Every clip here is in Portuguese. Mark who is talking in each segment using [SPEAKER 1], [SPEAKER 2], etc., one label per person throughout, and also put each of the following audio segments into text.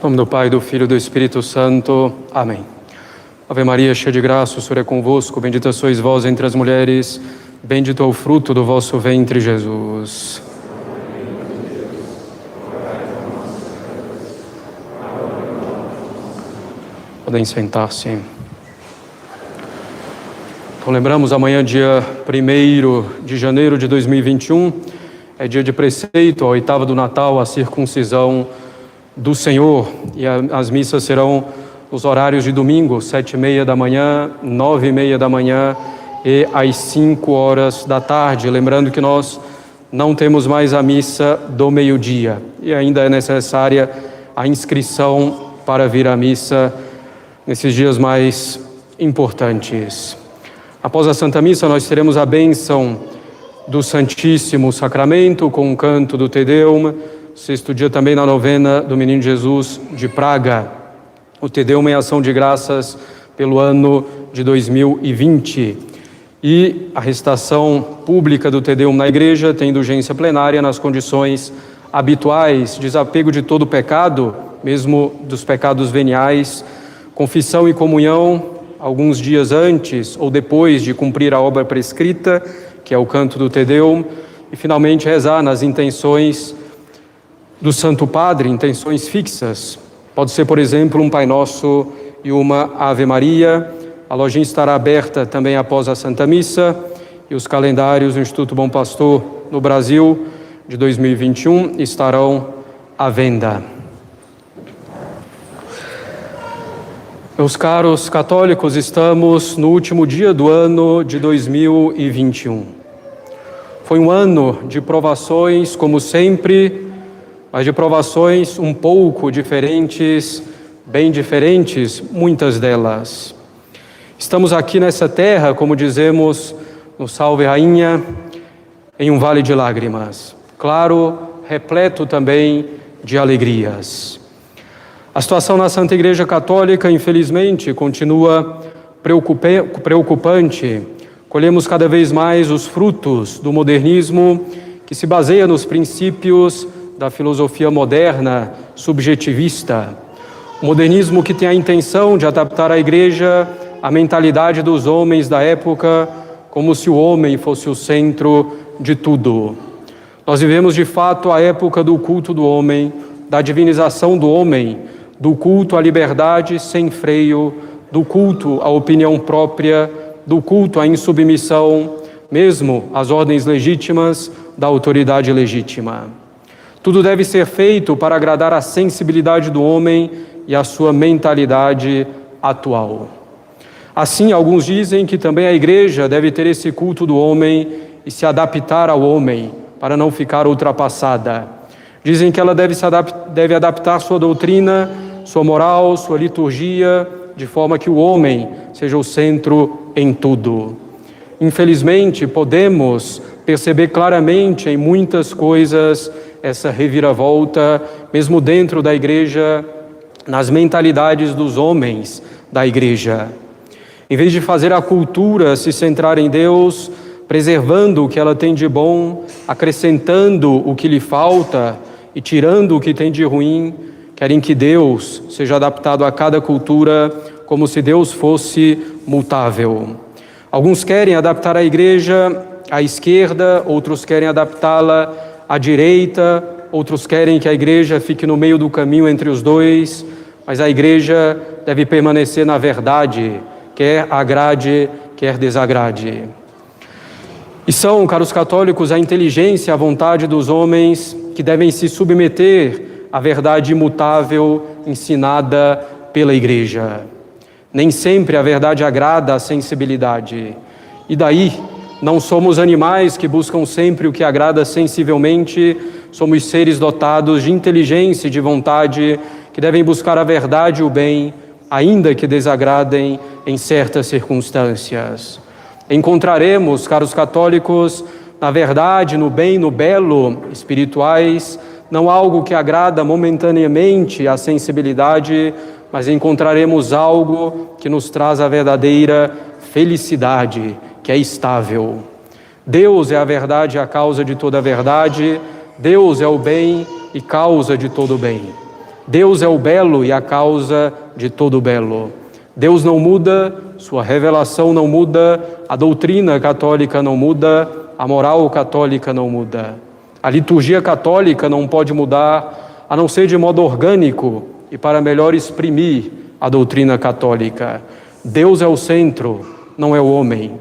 [SPEAKER 1] Em nome do Pai, do Filho e do Espírito Santo. Amém. Ave Maria, cheia de graça, o Senhor é convosco. Bendita sois vós entre as mulheres. Bendito é o fruto do vosso ventre, Jesus. Podem sentar-se. Então, lembramos amanhã, dia 1º de janeiro de 2021, é dia de preceito, a oitava do Natal, a circuncisão do Senhor. E as missas serão os horários de domingo, 7h30 da manhã, 9h30 da manhã e às 5h da tarde. Lembrando que nós não temos mais a missa do meio-dia e ainda é necessária a inscrição para vir à missa nesses dias mais importantes. Após a Santa Missa, nós teremos a bênção do Santíssimo Sacramento com o canto do Te Deum, sexto dia também na novena do Menino Jesus de Praga. O Te Deum em ação de graças pelo ano de 2020. E a recitação pública do Te Deum na igreja tem indulgência plenária nas condições habituais, desapego de todo pecado, mesmo dos pecados veniais, confissão e comunhão alguns dias antes ou depois de cumprir a obra prescrita, que é o canto do Te Deum, e finalmente rezar nas intenções do Santo Padre, intenções fixas. Pode ser, por exemplo, um Pai Nosso e uma Ave Maria. A lojinha estará aberta também após a Santa Missa e os calendários do Instituto Bom Pastor no Brasil de 2021 estarão à venda. Meus caros católicos, estamos no último dia do ano de 2021. Foi um ano de provações, como sempre, mas de provações um pouco diferentes, bem diferentes, muitas delas. Estamos aqui nessa terra, como dizemos no Salve Rainha, em um vale de lágrimas, claro, repleto também de alegrias. A situação na Santa Igreja Católica, infelizmente, continua preocupante. Colhemos cada vez mais os frutos do modernismo que se baseia nos princípios da filosofia moderna subjetivista. O modernismo que tem a intenção de adaptar a Igreja à mentalidade dos homens da época, como se o homem fosse o centro de tudo. Nós vivemos, de fato, a época do culto do homem, da divinização do homem, do culto à liberdade sem freio, do culto à opinião própria, do culto à insubmissão, mesmo às ordens legítimas da autoridade legítima. Tudo deve ser feito para agradar a sensibilidade do homem e a sua mentalidade atual. Assim, alguns dizem que também a Igreja deve ter esse culto do homem e se adaptar ao homem, para não ficar ultrapassada. Dizem que ela deve adaptar sua doutrina, sua moral, sua liturgia, de forma que o homem seja o centro em tudo. Infelizmente, podemos perceber claramente em muitas coisas essa reviravolta, mesmo dentro da Igreja, nas mentalidades dos homens da Igreja. Em vez de fazer a cultura se centrar em Deus, preservando o que ela tem de bom, acrescentando o que lhe falta e tirando o que tem de ruim, querem que Deus seja adaptado a cada cultura como se Deus fosse mutável. Alguns querem adaptar a Igreja à esquerda, outros querem adaptá-la à direita, outros querem que a Igreja fique no meio do caminho entre os dois, mas a Igreja deve permanecer na verdade, quer agrade, quer desagrade. E são, caros católicos, a inteligência, a vontade dos homens que devem se submeter à verdade imutável ensinada pela Igreja. Nem sempre a verdade agrada à sensibilidade. E daí, não somos animais que buscam sempre o que agrada sensivelmente, somos seres dotados de inteligência e de vontade que devem buscar a verdade e o bem, ainda que desagradem em certas circunstâncias. Encontraremos, caros católicos, na verdade, no bem, no belo, espirituais, não algo que agrada momentaneamente à sensibilidade, mas encontraremos algo que nos traz a verdadeira felicidade, que é estável. Deus é a verdade e a causa de toda a verdade, Deus é o bem e causa de todo o bem. Deus é o belo e a causa de todo o belo. Deus não muda, sua revelação não muda, a doutrina católica não muda, a moral católica não muda. A liturgia católica não pode mudar, a não ser de modo orgânico e para melhor exprimir a doutrina católica. Deus é o centro, não é o homem.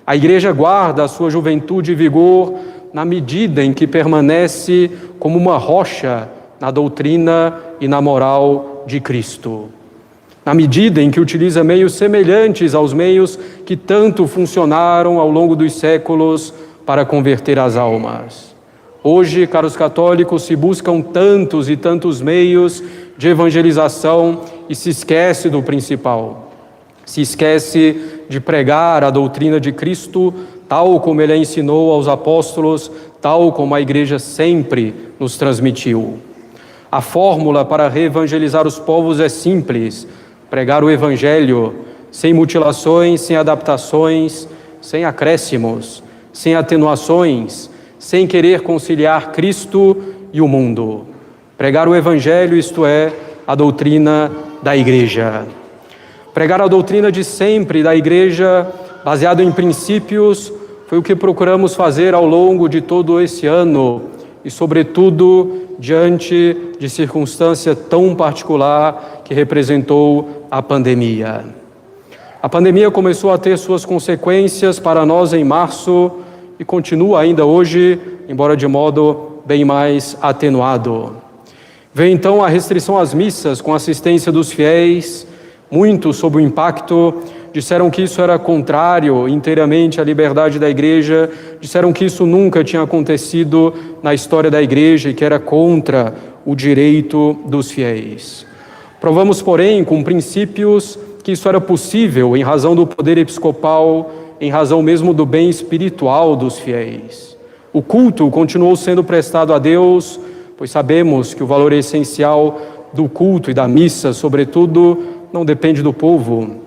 [SPEAKER 1] A Igreja guarda a sua juventude e vigor na medida em que permanece como uma rocha na doutrina e na moral de Cristo. Na medida em que utiliza meios semelhantes aos meios que tanto funcionaram ao longo dos séculos para converter as almas. Hoje, caros católicos, se buscam tantos e tantos meios de evangelização e se esquece do principal. Se esquece de pregar a doutrina de Cristo, tal como Ele a ensinou aos apóstolos, tal como a Igreja sempre nos transmitiu. A fórmula para reevangelizar os povos é simples: pregar o Evangelho, sem mutilações, sem adaptações, sem acréscimos, sem atenuações, sem querer conciliar Cristo e o mundo. Pregar o Evangelho, isto é, a doutrina da Igreja. Pregar a doutrina de sempre da Igreja, baseado em princípios, foi o que procuramos fazer ao longo de todo esse ano e, sobretudo, diante de circunstância tão particular que representou a pandemia. A pandemia começou a ter suas consequências para nós em março e continua ainda hoje, embora de modo bem mais atenuado. Veio então a restrição às missas com assistência dos fiéis. Muitos, sob o impacto, disseram que isso era contrário inteiramente à liberdade da Igreja, disseram que isso nunca tinha acontecido na história da Igreja e que era contra o direito dos fiéis. Provamos, porém, com princípios que isso era possível em razão do poder episcopal, em razão mesmo do bem espiritual dos fiéis. O culto continuou sendo prestado a Deus, pois sabemos que o valor essencial do culto e da missa, sobretudo, não depende do povo.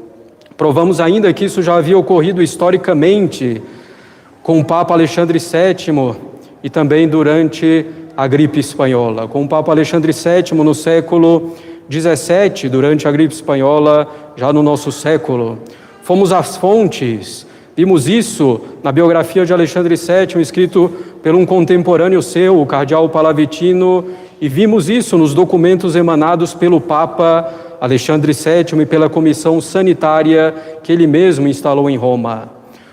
[SPEAKER 1] Provamos ainda que isso já havia ocorrido historicamente com o Papa Alexandre VII e também durante a gripe espanhola. Com o Papa Alexandre VII no século XVII, durante a gripe espanhola, já no nosso século. Fomos às fontes, vimos isso na biografia de Alexandre VII, escrito por um contemporâneo seu, o cardeal Palavitino, e vimos isso nos documentos emanados pelo Papa Alexandre VII e pela comissão sanitária que ele mesmo instalou em Roma,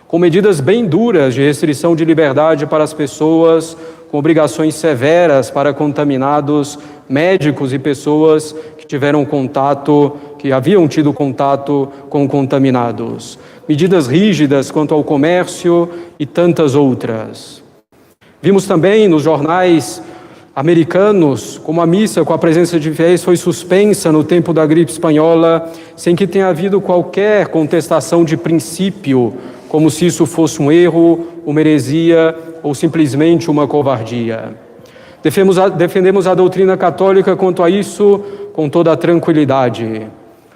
[SPEAKER 1] com medidas bem duras de restrição de liberdade para as pessoas, com obrigações severas para contaminados, médicos e pessoas que tiveram contato, que haviam tido contato com contaminados, medidas rígidas quanto ao comércio e tantas outras. Vimos também nos jornais americanos como a missa com a presença de fiéis foi suspensa no tempo da gripe espanhola, sem que tenha havido qualquer contestação de princípio, como se isso fosse um erro, uma heresia ou simplesmente uma covardia. Defendemos a doutrina católica quanto a isso com toda a tranquilidade.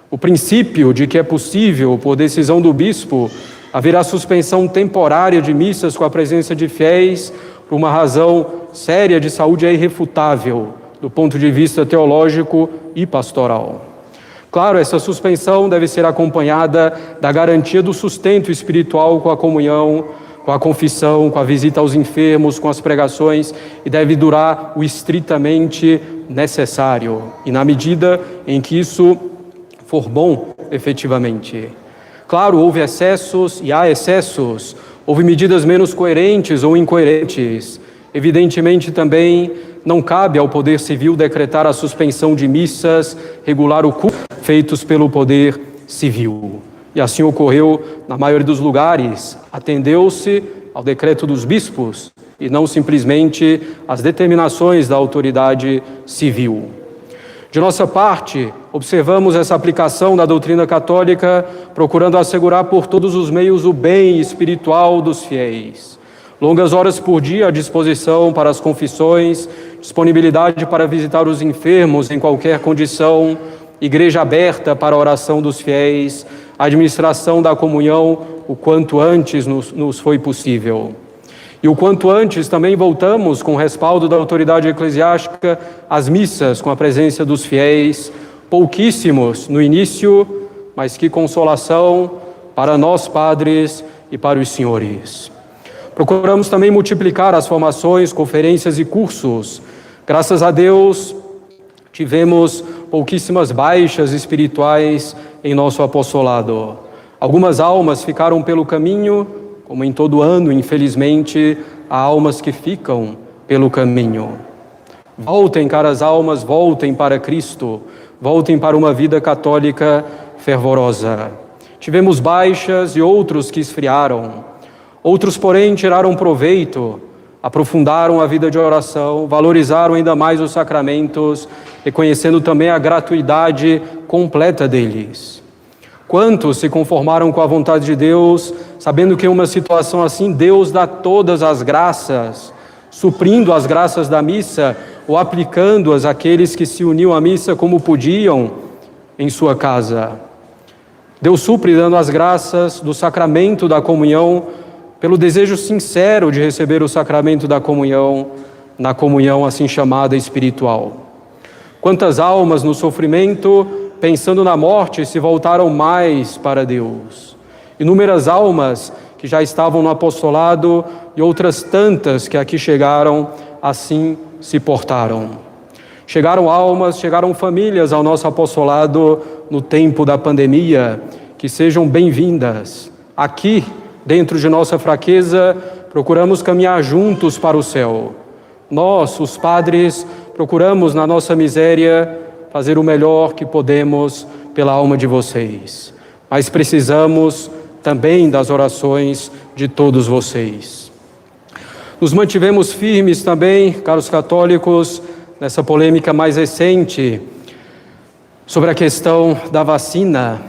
[SPEAKER 1] O princípio de que é possível, por decisão do bispo, haver a suspensão temporária de missas com a presença de fiéis por uma razão séria de saúde é irrefutável do ponto de vista teológico e pastoral. Claro, essa suspensão deve ser acompanhada da garantia do sustento espiritual com a comunhão, com a confissão, com a visita aos enfermos, com as pregações, e deve durar o estritamente necessário, e na medida em que isso for bom, efetivamente. Claro, houve excessos e há excessos, houve medidas menos coerentes ou incoerentes. Evidentemente, também não cabe ao Poder Civil decretar a suspensão de missas, regular o culto feitos pelo Poder Civil. E assim ocorreu na maioria dos lugares. Atendeu-se ao decreto dos bispos e não simplesmente às determinações da autoridade civil. De nossa parte, observamos essa aplicação da doutrina católica, procurando assegurar por todos os meios o bem espiritual dos fiéis. Longas horas por dia à disposição para as confissões, disponibilidade para visitar os enfermos em qualquer condição, igreja aberta para a oração dos fiéis, administração da comunhão o quanto antes nos foi possível. E o quanto antes também voltamos, com o respaldo da autoridade eclesiástica, às missas com a presença dos fiéis, pouquíssimos no início, mas que consolação para nós padres e para os senhores. Procuramos também multiplicar as formações, conferências e cursos. Graças a Deus, tivemos pouquíssimas baixas espirituais em nosso apostolado. Algumas almas ficaram pelo caminho, como em todo ano, infelizmente, há almas que ficam pelo caminho. Voltem, caras almas, voltem para Cristo, voltem para uma vida católica fervorosa. Tivemos baixas e outros que esfriaram. Outros, porém, tiraram proveito, aprofundaram a vida de oração, valorizaram ainda mais os sacramentos, reconhecendo também a gratuidade completa deles. Quantos se conformaram com a vontade de Deus, sabendo que em uma situação assim Deus dá todas as graças, suprindo as graças da missa ou aplicando-as àqueles que se uniam à missa como podiam em sua casa. Deus supre dando as graças do sacramento da comunhão pelo desejo sincero de receber o sacramento da comunhão, na comunhão assim chamada espiritual. Quantas almas no sofrimento, pensando na morte, se voltaram mais para Deus. Inúmeras almas que já estavam no apostolado e outras tantas que aqui chegaram, assim se portaram. Chegaram almas, chegaram famílias ao nosso apostolado no tempo da pandemia, que sejam bem-vindas. Aqui, dentro de nossa fraqueza, procuramos caminhar juntos para o céu. Nós, os padres, procuramos na nossa miséria fazer o melhor que podemos pela alma de vocês. Mas precisamos também das orações de todos vocês. Nos mantivemos firmes também, caros católicos, nessa polêmica mais recente sobre a questão da vacina.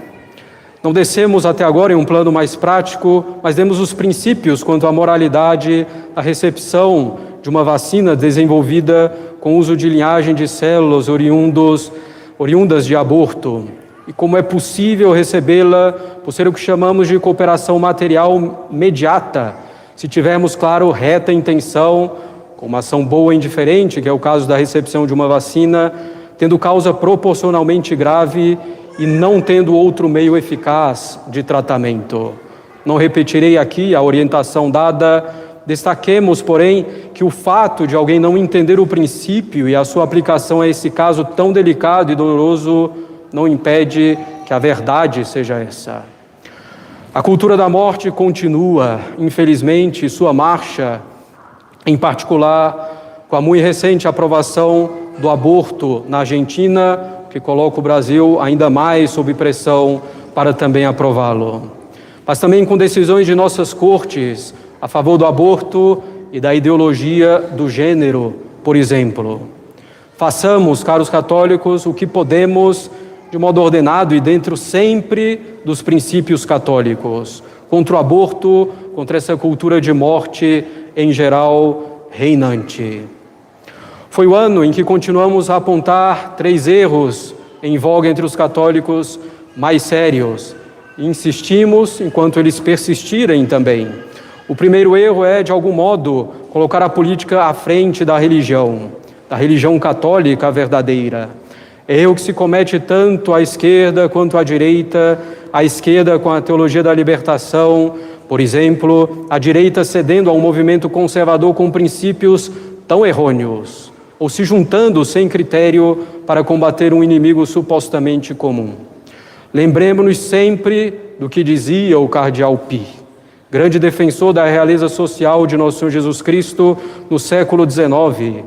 [SPEAKER 1] Não descemos até agora em um plano mais prático, mas demos os princípios quanto à moralidade da recepção de uma vacina desenvolvida com uso de linhagem de células oriundas de aborto. E como é possível recebê-la por ser o que chamamos de cooperação material imediata, se tivermos, claro, reta intenção, com uma ação boa e indiferente, que é o caso da recepção de uma vacina, tendo causa proporcionalmente grave e não tendo outro meio eficaz de tratamento. Não repetirei aqui a orientação dada, destaquemos, porém, que o fato de alguém não entender o princípio e a sua aplicação a esse caso tão delicado e doloroso não impede que a verdade seja essa. A cultura da morte continua, infelizmente, sua marcha, em particular com a muito recente aprovação do aborto na Argentina, que coloca o Brasil ainda mais sob pressão para também aprová-lo. Mas também com decisões de nossas cortes a favor do aborto e da ideologia do gênero, por exemplo. Façamos, caros católicos, o que podemos de modo ordenado e dentro sempre dos princípios católicos, contra o aborto, contra essa cultura de morte em geral reinante. Foi o ano em que continuamos a apontar 3 erros em voga entre os católicos mais sérios. E insistimos enquanto eles persistirem também. O primeiro erro é, de algum modo, colocar a política à frente da religião católica verdadeira. É erro que se comete tanto à esquerda quanto à direita, a esquerda com a teologia da libertação, por exemplo, a direita cedendo a um movimento conservador com princípios tão errôneos, ou se juntando sem critério para combater um inimigo supostamente comum. Lembremos-nos sempre do que dizia o cardeal Pi, grande defensor da realeza social de nosso Senhor Jesus Cristo no século XIX.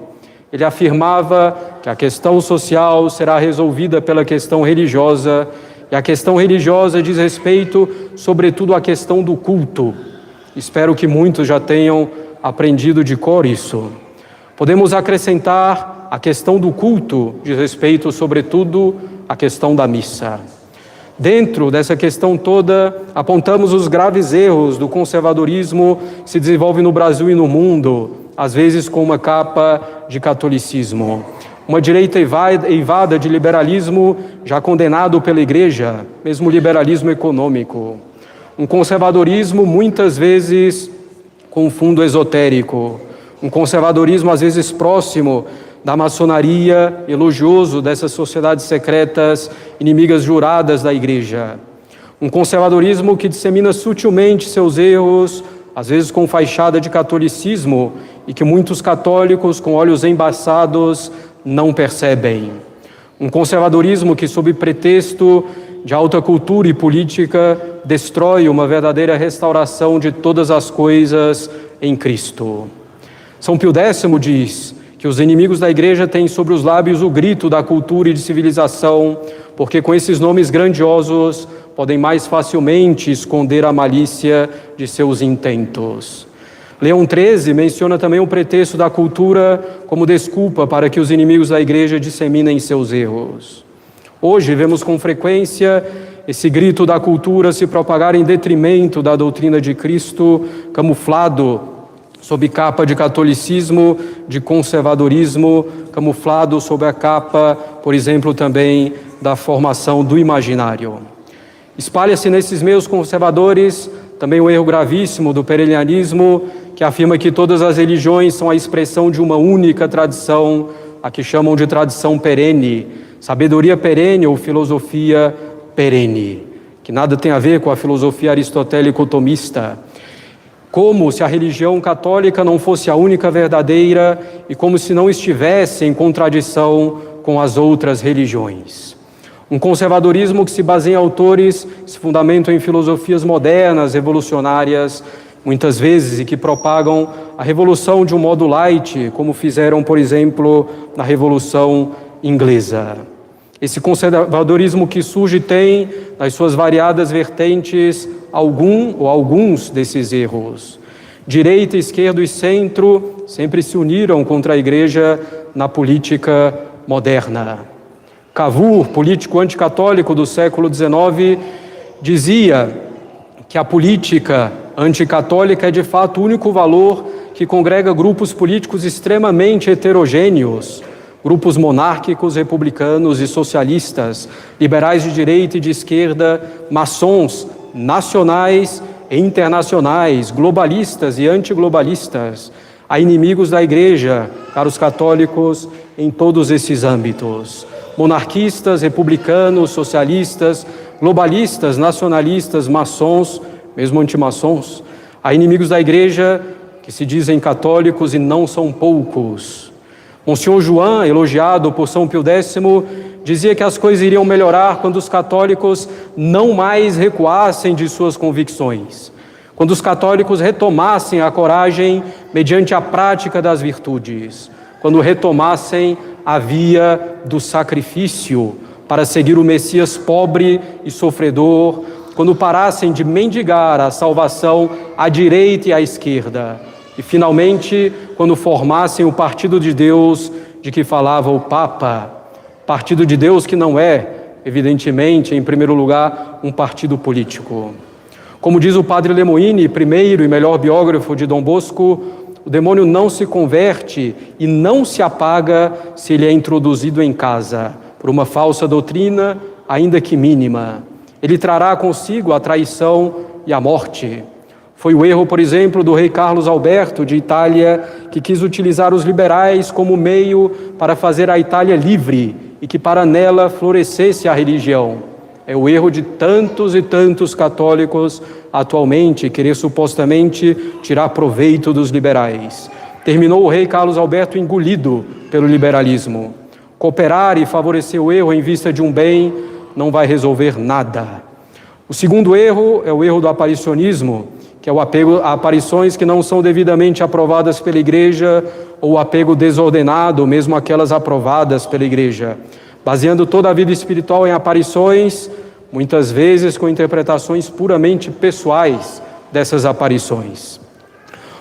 [SPEAKER 1] Ele afirmava que a questão social será resolvida pela questão religiosa, e a questão religiosa diz respeito, sobretudo, à questão do culto. Espero que muitos já tenham aprendido de cor isso. Podemos acrescentar a questão do culto, diz respeito, sobretudo, à questão da missa. Dentro dessa questão toda, apontamos os graves erros do conservadorismo que se desenvolve no Brasil e no mundo, às vezes com uma capa de catolicismo. Uma direita eivada de liberalismo já condenado pela Igreja, mesmo liberalismo econômico. Um conservadorismo muitas vezes com um fundo esotérico, um conservadorismo às vezes próximo da maçonaria, elogioso dessas sociedades secretas, inimigas juradas da Igreja. Um conservadorismo que dissemina sutilmente seus erros, às vezes com fachada de catolicismo, e que muitos católicos com olhos embaçados não percebem. Um conservadorismo que, sob pretexto de alta cultura e política, destrói uma verdadeira restauração de todas as coisas em Cristo. São Pio X diz que os inimigos da Igreja têm sobre os lábios o grito da cultura e de civilização, porque com esses nomes grandiosos podem mais facilmente esconder a malícia de seus intentos. Leão XIII menciona também o pretexto da cultura como desculpa para que os inimigos da Igreja disseminem seus erros. Hoje vemos com frequência esse grito da cultura se propagar em detrimento da doutrina de Cristo, camuflado sob capa de catolicismo, de conservadorismo, camuflado sob a capa, por exemplo, também da formação do imaginário. Espalha-se nesses meios conservadores também o erro gravíssimo do perennialismo, que afirma que todas as religiões são a expressão de uma única tradição, a que chamam de tradição perene, sabedoria perene ou filosofia perene, que nada tem a ver com a filosofia aristotélico-tomista. Como se a religião católica não fosse a única verdadeira e como se não estivesse em contradição com as outras religiões. Um conservadorismo que se baseia em autores, se fundamentam em filosofias modernas, revolucionárias, muitas vezes, e que propagam a revolução de um modo light, como fizeram, por exemplo, na Revolução Inglesa. Esse conservadorismo que surge tem, nas suas variadas vertentes, alguns desses erros. Direita, esquerda e centro sempre se uniram contra a Igreja na política moderna. Cavour, político anticatólico do século XIX, dizia que a política anticatólica é de fato o único valor que congrega grupos políticos extremamente heterogêneos, grupos monárquicos, republicanos e socialistas, liberais de direita e de esquerda, maçons, nacionais e internacionais, globalistas e antiglobalistas, a inimigos da Igreja, caros católicos, em todos esses âmbitos. Monarquistas, republicanos, socialistas, globalistas, nacionalistas, maçons, mesmo antimaçons, a inimigos da Igreja que se dizem católicos e não são poucos. Monsenhor João, elogiado por São Pio X, dizia que as coisas iriam melhorar quando os católicos não mais recuassem de suas convicções, quando os católicos retomassem a coragem mediante a prática das virtudes, quando retomassem a via do sacrifício para seguir o Messias pobre e sofredor, quando parassem de mendigar a salvação à direita e à esquerda, e finalmente quando formassem o partido de Deus de que falava o Papa, partido de Deus que não é, evidentemente, em primeiro lugar, um partido político. Como diz o padre Lemoine, primeiro e melhor biógrafo de Dom Bosco, o demônio não se converte e não se apaga se ele é introduzido em casa, por uma falsa doutrina, ainda que mínima. Ele trará consigo a traição e a morte. Foi o erro, por exemplo, do rei Carlos Alberto de Itália, que quis utilizar os liberais como meio para fazer a Itália livre e que para nela florescesse a religião. É o erro de tantos e tantos católicos atualmente querer supostamente tirar proveito dos liberais. Terminou o rei Carlos Alberto engolido pelo liberalismo. Cooperar e favorecer o erro em vista de um bem não vai resolver nada. O segundo erro é o erro do aparicionismo, que é o apego a aparições que não são devidamente aprovadas pela Igreja, ou o apego desordenado, mesmo aquelas aprovadas pela Igreja, baseando toda a vida espiritual em aparições, muitas vezes com interpretações puramente pessoais dessas aparições.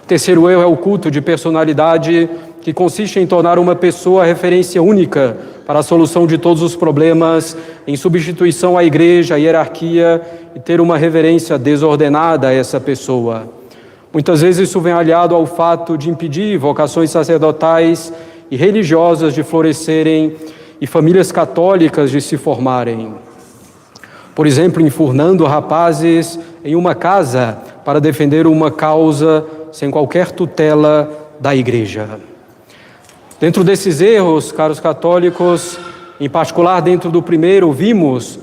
[SPEAKER 1] O terceiro erro é o culto de personalidade, que consiste em tornar uma pessoa a referência única para a solução de todos os problemas, em substituição à Igreja, à hierarquia, e ter uma reverência desordenada a essa pessoa. Muitas vezes isso vem aliado ao fato de impedir vocações sacerdotais e religiosas de florescerem e famílias católicas de se formarem. Por exemplo, enfurnando rapazes em uma casa para defender uma causa sem qualquer tutela da Igreja. Dentro desses erros, caros católicos, em particular dentro do primeiro, vimos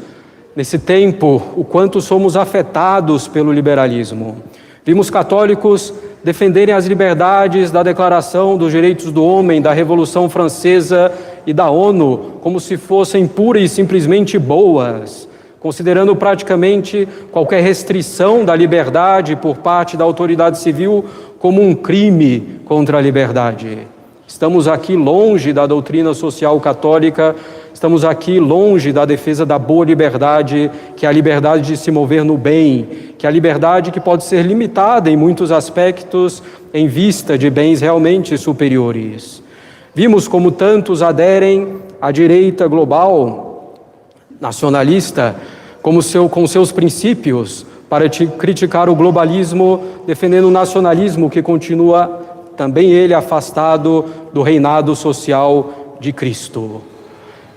[SPEAKER 1] nesse tempo o quanto somos afetados pelo liberalismo. Vimos católicos defenderem as liberdades da Declaração dos Direitos do Homem, da Revolução Francesa e da ONU como se fossem pura e simplesmente boas, considerando praticamente qualquer restrição da liberdade por parte da autoridade civil como um crime contra a liberdade. Estamos aqui longe da doutrina social católica, estamos aqui longe da defesa da boa liberdade, que é a liberdade de se mover no bem, que é a liberdade que pode ser limitada em muitos aspectos em vista de bens realmente superiores. Vimos como tantos aderem à direita global, nacionalista, com seus princípios, para criticar o globalismo, defendendo o nacionalismo que continua também ele afastado do reinado social de Cristo.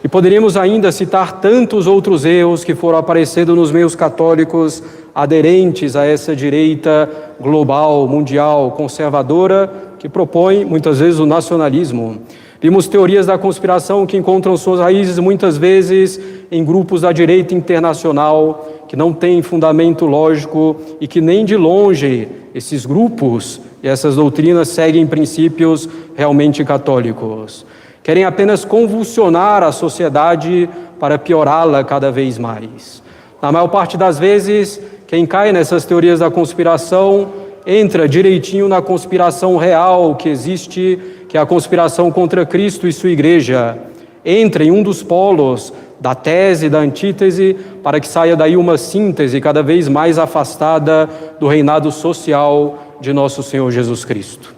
[SPEAKER 1] E poderíamos ainda citar tantos outros erros que foram aparecendo nos meios católicos aderentes a essa direita global, mundial, conservadora, que propõe muitas vezes o nacionalismo. Vimos teorias da conspiração que encontram suas raízes muitas vezes em grupos da direita internacional, que não têm fundamento lógico e que nem de longe esses grupos e essas doutrinas seguem princípios realmente católicos. Querem apenas convulsionar a sociedade para piorá-la cada vez mais. Na maior parte das vezes, quem cai nessas teorias da conspiração entra direitinho na conspiração real que existe, que é a conspiração contra Cristo e sua Igreja. Entra em um dos polos da tese e da antítese para que saia daí uma síntese cada vez mais afastada do reinado social de nosso Senhor Jesus Cristo.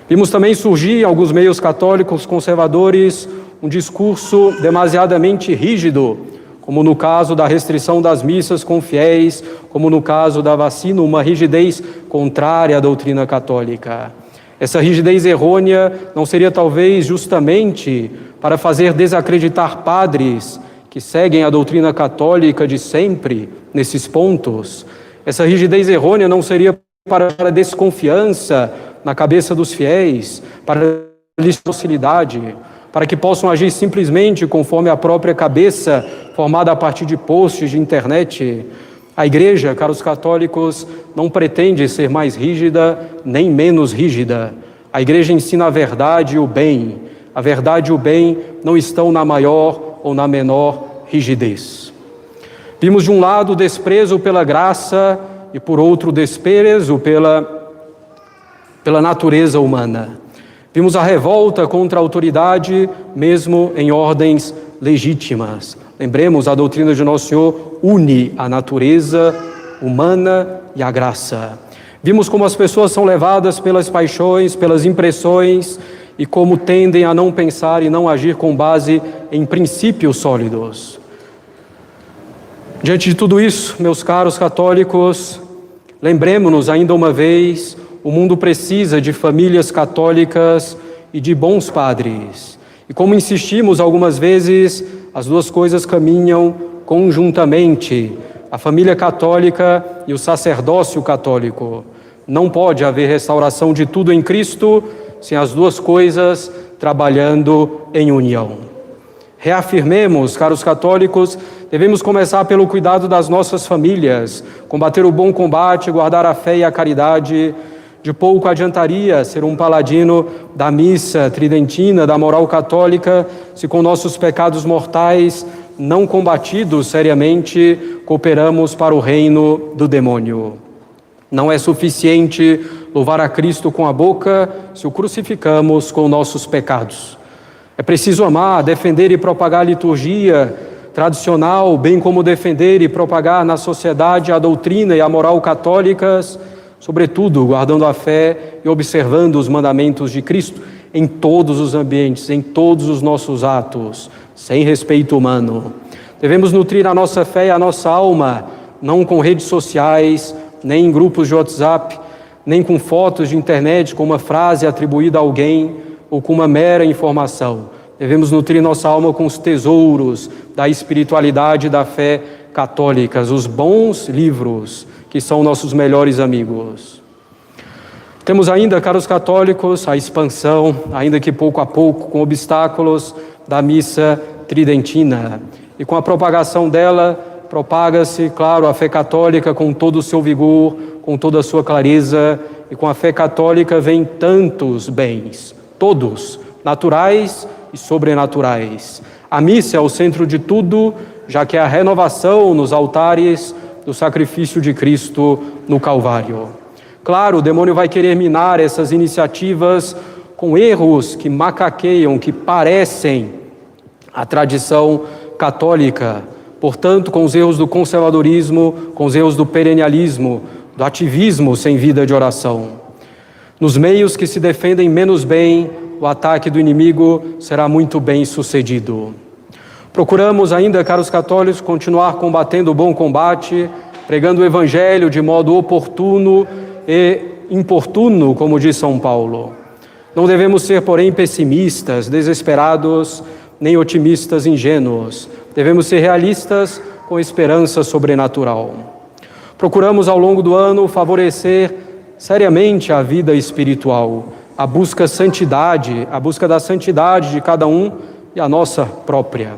[SPEAKER 1] Vimos também surgir em alguns meios católicos conservadores um discurso demasiadamente rígido, como no caso da restrição das missas com fiéis, como no caso da vacina, uma rigidez contrária à doutrina católica. Essa rigidez errônea não seria talvez justamente para fazer desacreditar padres que seguem a doutrina católica de sempre nesses pontos? Essa rigidez errônea não seria para desconfiança na cabeça dos fiéis, para docilidade, para que possam agir simplesmente conforme a própria cabeça formada a partir de posts de internet? A Igreja, caros católicos, não pretende ser mais rígida nem menos rígida. A Igreja ensina a verdade e o bem. A verdade e o bem não estão na maior ou na menor rigidez. Vimos de um lado o desprezo pela graça e por outro o desprezo pela natureza humana. Vimos a revolta contra a autoridade, mesmo em ordens legítimas. Lembremos, a doutrina de Nosso Senhor une a natureza humana e a graça. Vimos como as pessoas são levadas pelas paixões, pelas impressões, e como tendem a não pensar e não agir com base em princípios sólidos. Diante de tudo isso, meus caros católicos, lembremos-nos ainda uma vez, o mundo precisa de famílias católicas e de bons padres. E como insistimos algumas vezes, as duas coisas caminham conjuntamente, a família católica e o sacerdócio católico. Não pode haver restauração de tudo em Cristo sem as duas coisas trabalhando em união. Reafirmemos, caros católicos, devemos começar pelo cuidado das nossas famílias, combater o bom combate, guardar a fé e a caridade. De pouco adiantaria ser um paladino da missa tridentina, da moral católica, se com nossos pecados mortais não combatidos seriamente, cooperamos para o reino do demônio. Não é suficiente louvar a Cristo com a boca se o crucificamos com nossos pecados. É preciso amar, defender e propagar a liturgia tradicional, bem como defender e propagar na sociedade a doutrina e a moral católicas, sobretudo guardando a fé e observando os mandamentos de Cristo em todos os ambientes, em todos os nossos atos, sem respeito humano. Devemos nutrir a nossa fé e a nossa alma, não com redes sociais, nem em grupos de WhatsApp, nem com fotos de internet com uma frase atribuída a alguém ou com uma mera informação. Devemos nutrir nossa alma com os tesouros da espiritualidade e da fé católicas, os bons livros, que são nossos melhores amigos. Temos ainda, caros católicos, a expansão, ainda que pouco a pouco, com obstáculos, da missa tridentina. E com a propagação dela, propaga-se, claro, a fé católica com todo o seu vigor, com toda a sua clareza, e com a fé católica vem tantos bens, todos, naturais e sobrenaturais. A missa é o centro de tudo, já que é a renovação nos altares do sacrifício de Cristo no Calvário. Claro, o demônio vai querer minar essas iniciativas com erros que macaqueiam, que parecem a tradição católica. Portanto, com os erros do conservadorismo, com os erros do perennialismo, do ativismo sem vida de oração. Nos meios que se defendem menos bem, o ataque do inimigo será muito bem sucedido. Procuramos ainda, caros católicos, continuar combatendo o bom combate, pregando o Evangelho de modo oportuno e importuno, como diz São Paulo. Não devemos ser, porém, pessimistas, desesperados, nem otimistas ingênuos. Devemos ser realistas com esperança sobrenatural. Procuramos, ao longo do ano, favorecer seriamente a vida espiritual, a busca da santidade de cada um e a nossa própria.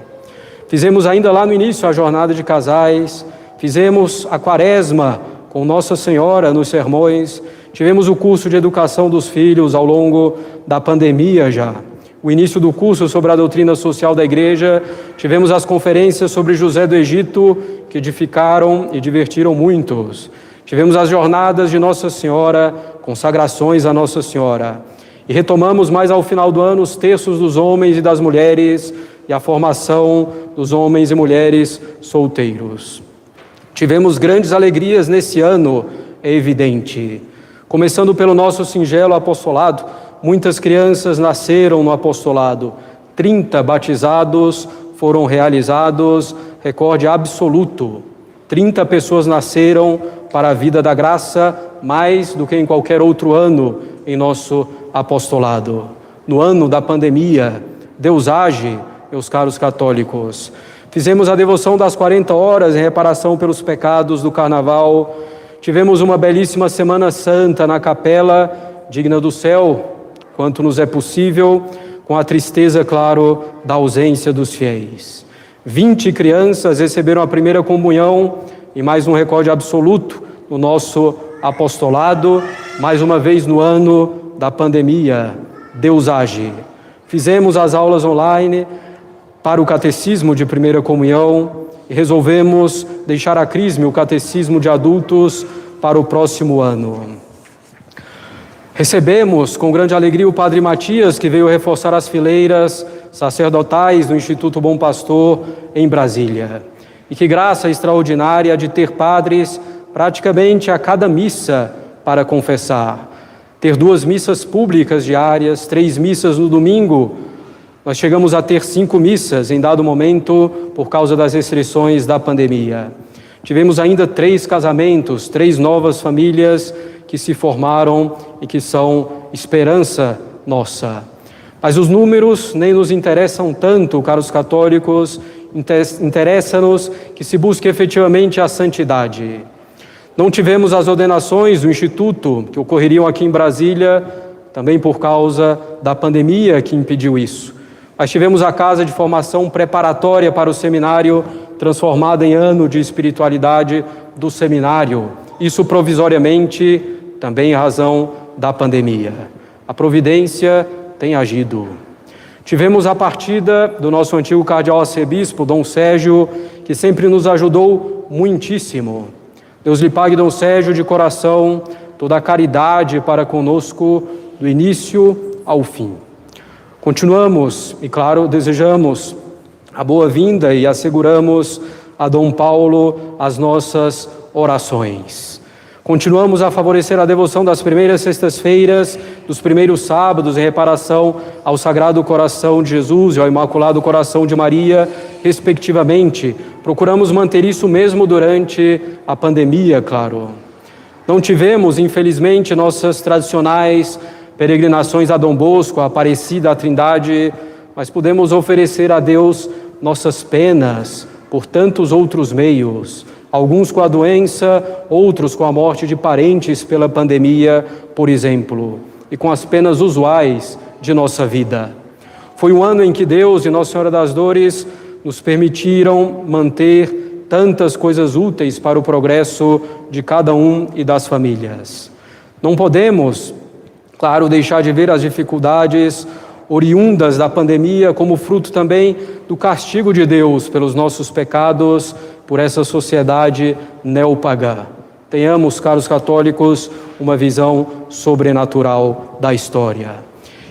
[SPEAKER 1] Fizemos ainda lá no início a jornada de casais, fizemos a quaresma com Nossa Senhora nos sermões, tivemos o curso de educação dos filhos ao longo da pandemia já, o início do curso sobre a doutrina social da Igreja, tivemos as conferências sobre José do Egito, que edificaram e divertiram muitos, tivemos as jornadas de Nossa Senhora, consagrações a Nossa Senhora, e retomamos mais ao final do ano os terços dos homens e das mulheres e a formação dos homens e mulheres solteiros. Tivemos grandes alegrias nesse ano, é evidente. Começando pelo nosso singelo apostolado, muitas crianças nasceram no apostolado. 30 batizados foram realizados, recorde absoluto. 30 pessoas nasceram para a vida da graça, mais do que em qualquer outro ano em nosso apostolado. No ano da pandemia, Deus age, meus caros católicos. Fizemos a devoção das 40 horas em reparação pelos pecados do Carnaval. Tivemos uma belíssima Semana Santa na capela, digna do céu, quanto nos é possível, com a tristeza, claro, da ausência dos fiéis. 20 crianças receberam a primeira comunhão e mais um recorde absoluto no nosso apostolado, mais uma vez no ano da pandemia. Deus age. Fizemos as aulas online para o catecismo de primeira comunhão e resolvemos deixar a Crisme, o catecismo de adultos, para o próximo ano. Recebemos com grande alegria o Padre Matias, que veio reforçar as fileiras sacerdotais do Instituto Bom Pastor em Brasília. E que graça extraordinária de ter padres praticamente a cada missa para confessar. Ter 2 missas públicas diárias, 3 missas no domingo. Nós chegamos a ter 5 missas em dado momento por causa das restrições da pandemia. Tivemos ainda 3 casamentos, 3 novas famílias que se formaram e que são esperança nossa. Mas os números nem nos interessam tanto, caros católicos, interessa-nos que se busque efetivamente a santidade. Não tivemos as ordenações do Instituto, que ocorreriam aqui em Brasília, também por causa da pandemia que impediu isso. Mas tivemos a casa de formação preparatória para o seminário, transformada em ano de espiritualidade do seminário. Isso provisoriamente, também em razão da pandemia. A providência tem agido. Tivemos a partida do nosso antigo cardeal arcebispo, Dom Sérgio, que sempre nos ajudou muitíssimo. Deus lhe pague, Dom Sérgio, de coração, toda a caridade para conosco, do início ao fim. Continuamos, e claro, desejamos a boa-vinda e asseguramos a Dom Paulo as nossas orações. Continuamos a favorecer a devoção das primeiras sextas-feiras, dos primeiros sábados, em reparação ao Sagrado Coração de Jesus e ao Imaculado Coração de Maria, respectivamente. Procuramos manter isso mesmo durante a pandemia, claro. Não tivemos, infelizmente, nossas tradicionais peregrinações a Dom Bosco, a Aparecida, a Trindade, mas podemos oferecer a Deus nossas penas por tantos outros meios, alguns com a doença, outros com a morte de parentes pela pandemia, por exemplo, e com as penas usuais de nossa vida. Foi um ano em que Deus e Nossa Senhora das Dores nos permitiram manter tantas coisas úteis para o progresso de cada um e das famílias. Não podemos, claro, deixar de ver as dificuldades oriundas da pandemia como fruto também do castigo de Deus pelos nossos pecados, por essa sociedade neopagã. Tenhamos, caros católicos, uma visão sobrenatural da história.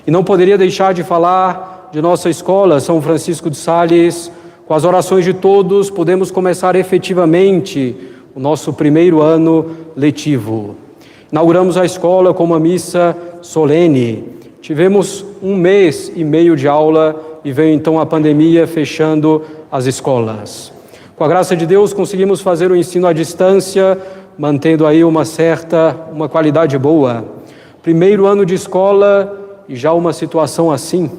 [SPEAKER 1] E não poderia deixar de falar de nossa escola, São Francisco de Sales. Com as orações de todos, podemos começar efetivamente o nosso primeiro ano letivo. Inauguramos a escola com uma missa solene. Tivemos 1 mês e meio de aula e veio então a pandemia fechando as escolas. Com a graça de Deus, conseguimos fazer o ensino à distância, mantendo aí uma qualidade boa. Primeiro ano de escola e já uma situação assim.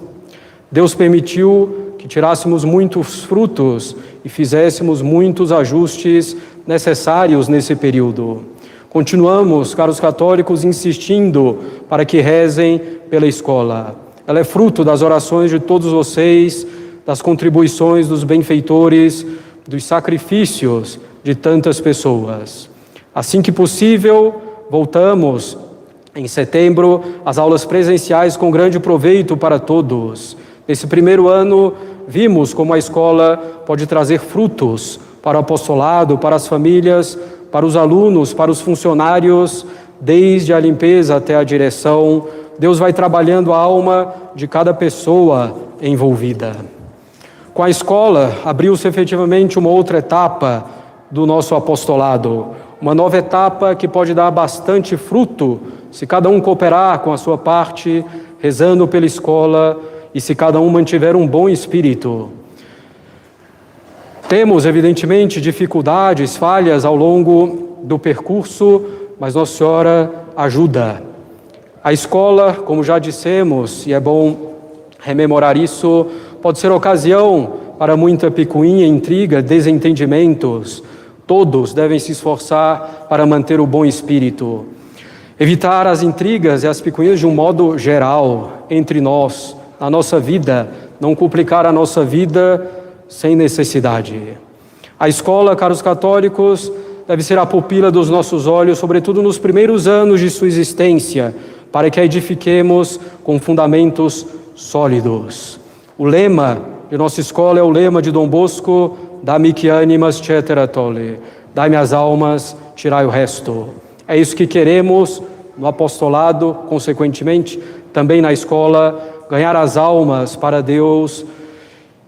[SPEAKER 1] Deus permitiu que tirássemos muitos frutos e fizéssemos muitos ajustes necessários nesse período. Continuamos, caros católicos, insistindo para que rezem pela escola. Ela é fruto das orações de todos vocês, das contribuições dos benfeitores, dos sacrifícios de tantas pessoas. Assim que possível, voltamos em setembro às aulas presenciais com grande proveito para todos. Nesse primeiro ano, vimos como a escola pode trazer frutos para o apostolado, para as famílias, para os alunos, para os funcionários, desde a limpeza até a direção. Deus vai trabalhando a alma de cada pessoa envolvida. Com a escola, abriu-se efetivamente uma outra etapa do nosso apostolado, uma nova etapa que pode dar bastante fruto se cada um cooperar com a sua parte, rezando pela escola e se cada um mantiver um bom espírito. Temos, evidentemente, dificuldades, falhas ao longo do percurso, mas Nossa Senhora ajuda. A escola, como já dissemos, e é bom rememorar isso, pode ser ocasião para muita picuinha, intriga, desentendimentos. Todos devem se esforçar para manter o bom espírito. Evitar as intrigas e as picuinhas de um modo geral, entre nós, na nossa vida, não complicar a nossa vida sem necessidade. A escola, caros católicos, deve ser a pupila dos nossos olhos, sobretudo nos primeiros anos de sua existência, para que a edifiquemos com fundamentos sólidos. O lema de nossa escola é o lema de Dom Bosco: dá-me que animas cetera tole, dai-me as almas, tirai o resto. É isso que queremos no apostolado, consequentemente, também na escola, ganhar as almas para Deus,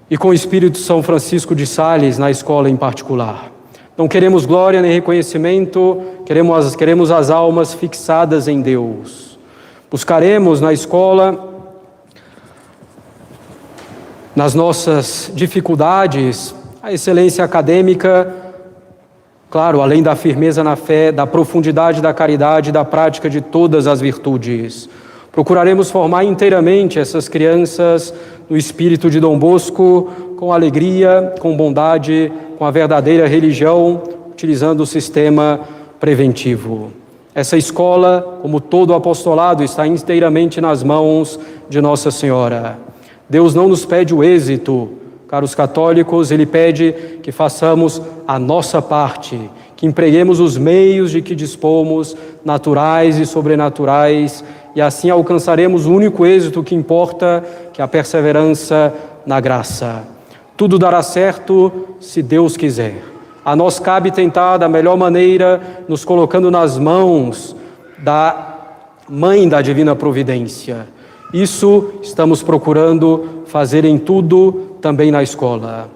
[SPEAKER 1] e com o Espírito São Francisco de Sales na escola em particular. Não queremos glória nem reconhecimento, queremos as almas fixadas em Deus. Buscaremos na escola, nas nossas dificuldades, a excelência acadêmica, claro, além da firmeza na fé, da profundidade da caridade, da prática de todas as virtudes. Procuraremos formar inteiramente essas crianças no espírito de Dom Bosco, com alegria, com bondade, com a verdadeira religião, utilizando o sistema preventivo. Essa escola, como todo o apostolado, está inteiramente nas mãos de Nossa Senhora. Deus não nos pede o êxito, caros católicos, Ele pede que façamos a nossa parte, que empreguemos os meios de que dispomos, naturais e sobrenaturais, e assim alcançaremos o único êxito que importa, que é a perseverança na graça. Tudo dará certo se Deus quiser. A nós cabe tentar da melhor maneira, nos colocando nas mãos da Mãe da Divina Providência. Isso estamos procurando fazer em tudo, também na escola.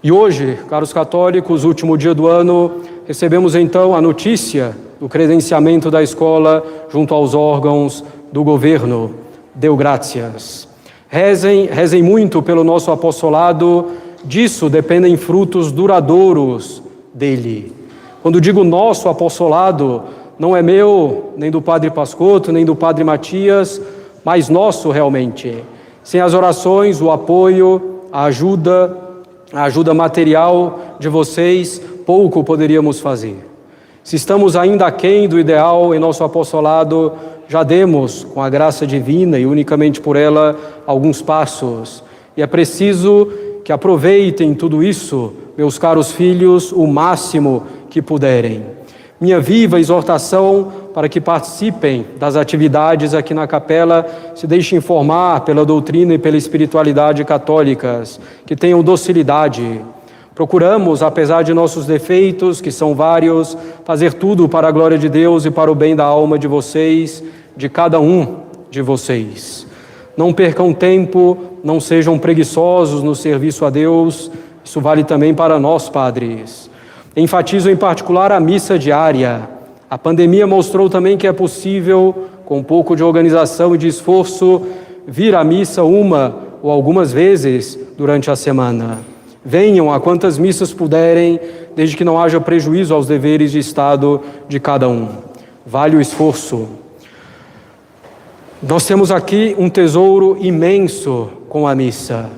[SPEAKER 1] E hoje, caros católicos, último dia do ano, recebemos então a notícia do credenciamento da escola junto aos órgãos do governo. Deu graças. Rezem muito pelo nosso apostolado, disso dependem frutos duradouros dele. Quando digo nosso apostolado, não é meu, nem do Padre Pascotto, nem do Padre Matias, mas nosso realmente. Sem as orações, o apoio, a ajuda material de vocês, pouco poderíamos fazer. Se estamos ainda aquém do ideal em nosso apostolado, já demos, com a graça divina e unicamente por ela, alguns passos. E é preciso que aproveitem tudo isso, meus caros filhos, o máximo que puderem. Minha viva exortação para que participem das atividades aqui na capela, se deixem informar pela doutrina e pela espiritualidade católicas, que tenham docilidade. Procuramos, apesar de nossos defeitos, que são vários, fazer tudo para a glória de Deus e para o bem da alma de vocês, de cada um de vocês. Não percam tempo, não sejam preguiçosos no serviço a Deus, isso vale também para nós, padres. Enfatizo em particular a missa diária. A pandemia mostrou também que é possível, com um pouco de organização e de esforço, vir à missa uma ou algumas vezes durante a semana. Venham a quantas missas puderem, desde que não haja prejuízo aos deveres de Estado de cada um. Vale o esforço. Nós temos aqui um tesouro imenso com a missa.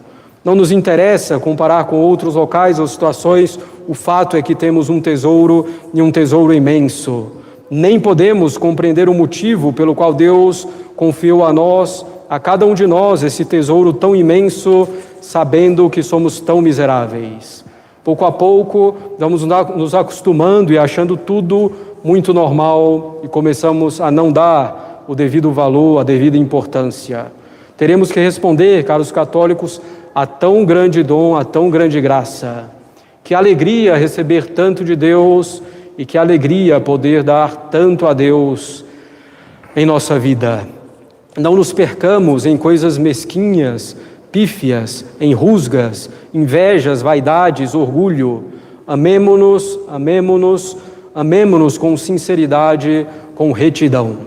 [SPEAKER 1] Não nos interessa comparar com outros locais ou situações, o fato é que temos um tesouro e um tesouro imenso. Nem podemos compreender o motivo pelo qual Deus confiou a nós, a cada um de nós, esse tesouro tão imenso, sabendo que somos tão miseráveis. Pouco a pouco, vamos nos acostumando e achando tudo muito normal e começamos a não dar o devido valor, a devida importância. Teremos que responder, caros católicos, a tão grande dom, a tão grande graça. Que alegria receber tanto de Deus e que alegria poder dar tanto a Deus em nossa vida. Não nos percamos em coisas mesquinhas, pífias, em rusgas, invejas, vaidades, orgulho. Amemo-nos, amemo-nos, amemo-nos com sinceridade, com retidão.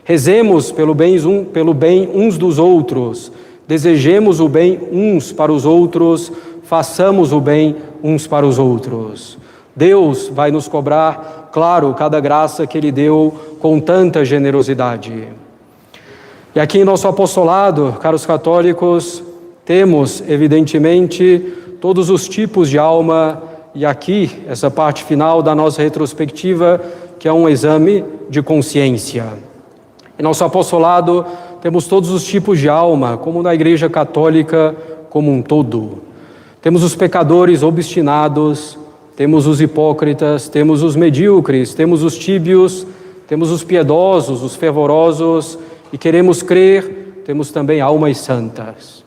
[SPEAKER 1] Rezemos pelo bem uns dos outros, desejemos o bem uns para os outros, façamos o bem uns para os outros. Deus vai nos cobrar, claro, cada graça que Ele deu com tanta generosidade. E aqui em nosso apostolado, caros católicos, temos, evidentemente, todos os tipos de alma, e aqui, essa parte final da nossa retrospectiva, que é um exame de consciência. Em nosso apostolado, temos todos os tipos de alma, como na Igreja Católica como um todo. Temos os pecadores obstinados, temos os hipócritas, temos os medíocres, temos os tíbios, temos os piedosos, os fervorosos, e queremos crer, temos também almas santas.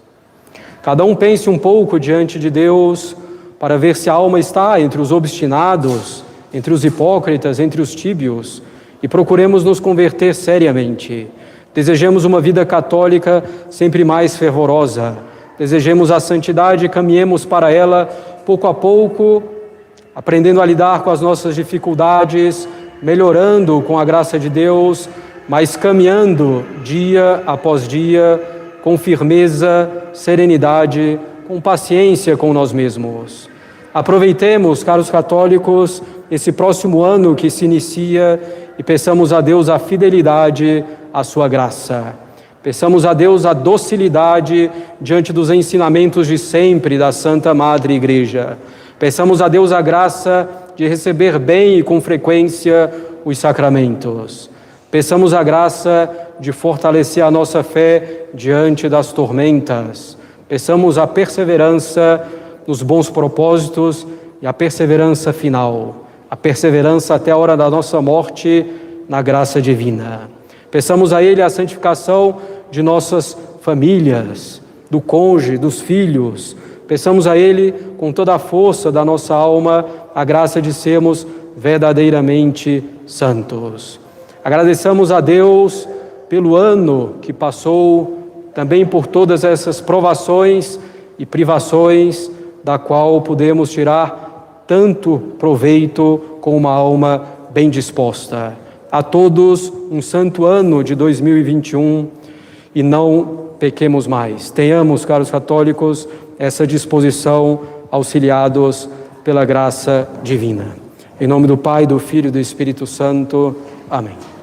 [SPEAKER 1] Cada um pense um pouco diante de Deus para ver se a alma está entre os obstinados, entre os hipócritas, entre os tíbios, e procuremos nos converter seriamente. Desejemos uma vida católica sempre mais fervorosa. Desejemos a santidade e caminhemos para ela pouco a pouco, aprendendo a lidar com as nossas dificuldades, melhorando com a graça de Deus, mas caminhando dia após dia, com firmeza, serenidade, com paciência com nós mesmos. Aproveitemos, caros católicos, esse próximo ano que se inicia e peçamos a Deus a fidelidade, a sua graça. Peçamos a Deus a docilidade diante dos ensinamentos de sempre da Santa Madre Igreja. Peçamos a Deus a graça de receber bem e com frequência os sacramentos. Peçamos a graça de fortalecer a nossa fé diante das tormentas. Peçamos a perseverança nos bons propósitos e a perseverança final, a perseverança até a hora da nossa morte na graça divina. Peçamos a Ele a santificação de nossas famílias, do cônjuge, dos filhos. Peçamos a Ele, com toda a força da nossa alma, a graça de sermos verdadeiramente santos. Agradeçamos a Deus pelo ano que passou, também por todas essas provações e privações, da qual podemos tirar tanto proveito com uma alma bem disposta. A todos um santo ano de 2021 e não pequemos mais. Tenhamos, caros católicos, essa disposição, auxiliados pela graça divina. Em nome do Pai, do Filho e do Espírito Santo. Amém.